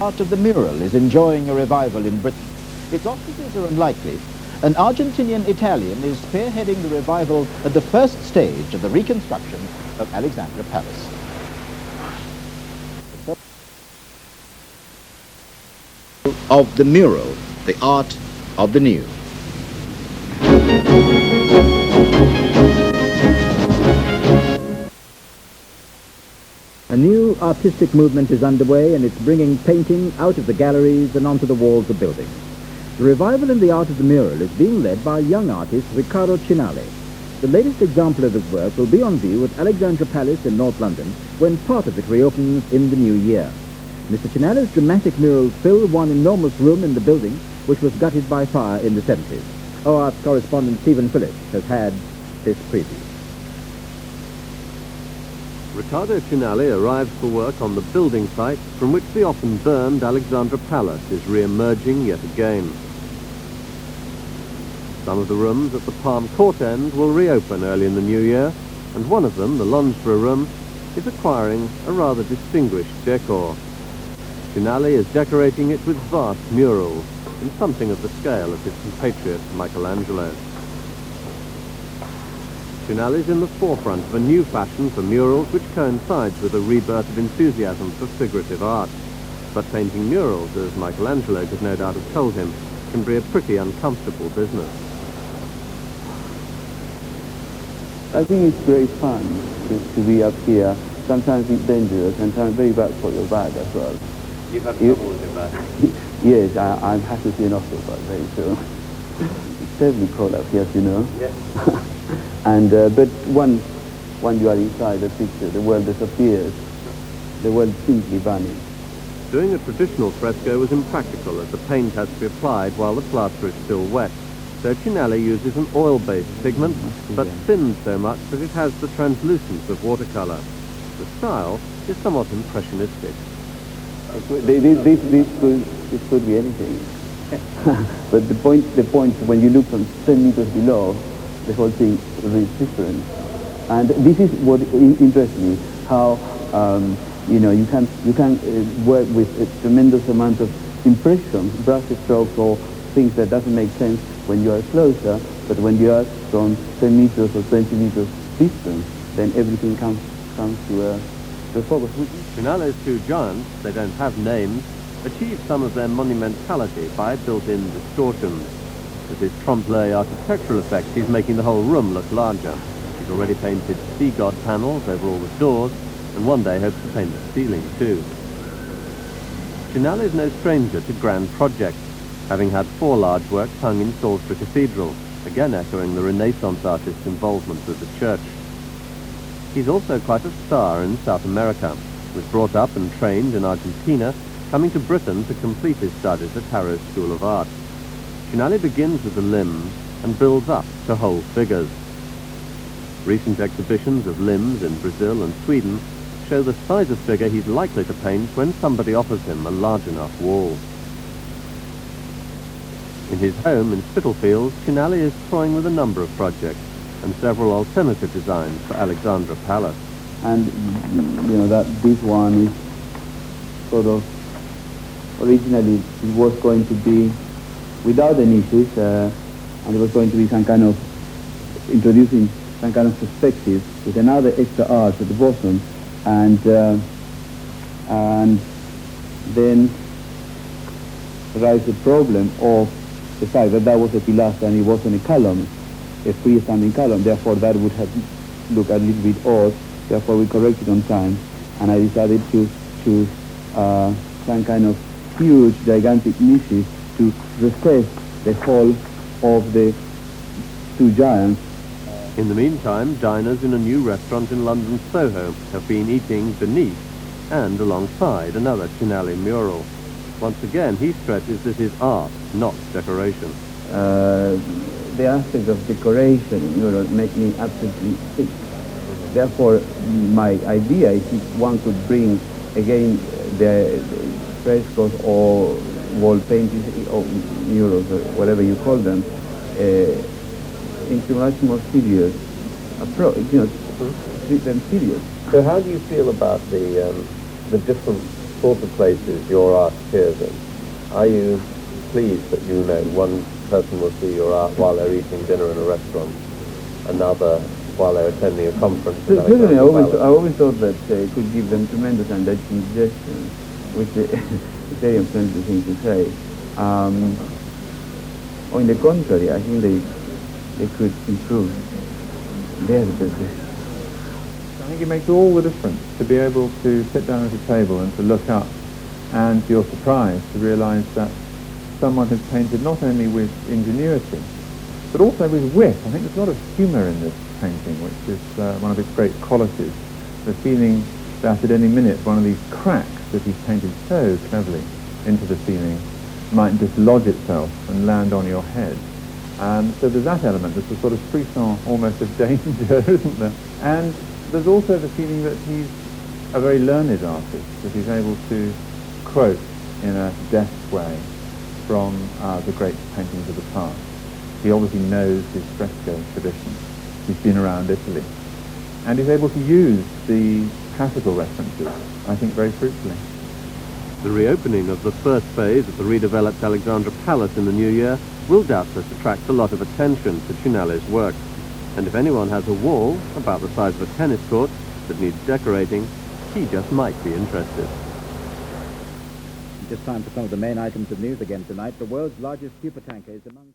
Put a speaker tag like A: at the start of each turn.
A: art of the mural is enjoying a revival in Britain. Its auspices are unlikely. An Argentinian Italian is spearheading the revival at the first stage of the reconstruction of Alexandra Palace. Of the mural, the art of the new. A new artistic movement is underway, and it's bringing painting out of the galleries and onto the walls of buildings. The revival in the art of the mural is being led by young artist Ricardo Cinalli. The latest example of his work will be on view at Alexandra Palace in North London when part of it reopens in the new year. Mr. Cinalli's dramatic murals fill one enormous room in the building, which was gutted by fire in the 70s. Arts correspondent Stephen Phillips has had this preview.
B: Ricardo Cinalli arrives for work on the building site from which the often burned Alexandra Palace is re-emerging yet again. Some of the rooms at the Palm Court end will reopen early in the new year, and one of them, the Lounsborough room, is acquiring a rather distinguished decor. Cinalli is decorating it with vast murals in something of the scale of his compatriot Michelangelo. Cinalli is in the forefront of a new fashion for murals which coincides with a rebirth of enthusiasm for figurative art. But painting murals, as Michelangelo could no doubt have told him, can be a pretty uncomfortable business.
C: I think it's great fun to be up here. Sometimes it's dangerous, sometimes very bad for your back as well.
B: You've had trouble with your back?
C: Yes, I have to see an osteopath very soon. It's terribly cold up here, you know.
B: Yes.
C: And but when you are inside the picture, the world disappears. The world simply vanishes.
B: Doing a traditional fresco was impractical, as the paint has to be applied while the plaster is still wet. So Cinalli uses an oil-based pigment, but thins so much that it has the translucence of watercolor. The style is somewhat impressionistic.
C: This could be anything. But the point, when you look from 10 meters below, the whole thing is different. And this is what interests me, how you can work with a tremendous amount of impression, brush strokes or things that doesn't make sense when you are closer, but when you are from 10 meters or 20 meters distance, then everything comes to focus.
B: Cinalli's two giants, they don't have names, achieve some of their monumentality by built-in distortions. With his trompe-l'oeil architectural effect, he's making the whole room look larger. He's already painted sea god panels over all the doors, and one day hopes to paint the ceiling too. Cinalli is no stranger to grand projects, having had 4 large works hung in Salisbury Cathedral, again echoing the Renaissance artist's involvement with the church. He's also quite a star in South America. Was brought up and trained in Argentina, coming to Britain to complete his studies at Harrow School of Art. Cinalli begins with the limbs and builds up to whole figures. Recent exhibitions of limbs in Brazil and Sweden show the size of figure he's likely to paint when somebody offers him a large enough wall. In his home in Spitalfields, Cinalli is toying with a number of projects and several alternative designs for Alexandra Palace.
C: And that this one is sort of, originally it was going to be without the niches, and it was going to be some kind of introducing some kind of perspective with another extra arch at the bottom, and then arise the problem of the fact that was a pilaster and it wasn't a column, a freestanding column. Therefore, that would have looked a little bit odd. Therefore, we corrected on time, and I decided to choose some kind of huge, gigantic niches to recess the whole of the two giants.
B: In the meantime, diners in a new restaurant in London's Soho have been eating beneath and alongside another Cinalli mural. Once again, he stresses this is art, not decoration.
C: The aspect of decoration, make me absolutely sick. Therefore, my idea is if one could bring again the frescoes or wall paintings or murals or whatever you call them into much more serious approach, treat them serious.
B: So how do you feel about the different sort of places your art appears in, are you pleased that, you know, one person will see your art while they're eating dinner in a restaurant, another while they're attending a conference?
C: Certainly, I always thought that it could give them tremendous enriching suggestions, which is a very unpleasant thing to say. On the contrary, I think they could improve their business.
D: I think it makes all the difference to be able to sit down at a table and to look up and, to your surprise, to realize that someone has painted not only with ingenuity, but also with wit. I think there's a lot of humor in this painting, which is one of its great qualities. The feeling that at any minute one of these cracks that he's painted so cleverly into the ceiling might dislodge itself and land on your head. So there's that element, there's a sort of frisson almost of danger, isn't there? And there's also the feeling that he's a very learned artist, that he's able to quote in a deft way from the great paintings of the past. He obviously knows his fresco tradition. He's been around Italy. And he's able to use the classical references, I think, very fruitfully.
B: The reopening of the first phase of the redeveloped Alexandra Palace in the new year will doubtless attract a lot of attention to Cinalli's work. And if anyone has a wall about the size of a tennis court that needs decorating, he just might be interested.
A: Just time for some of the main items of news again tonight. The world's largest supertanker is among...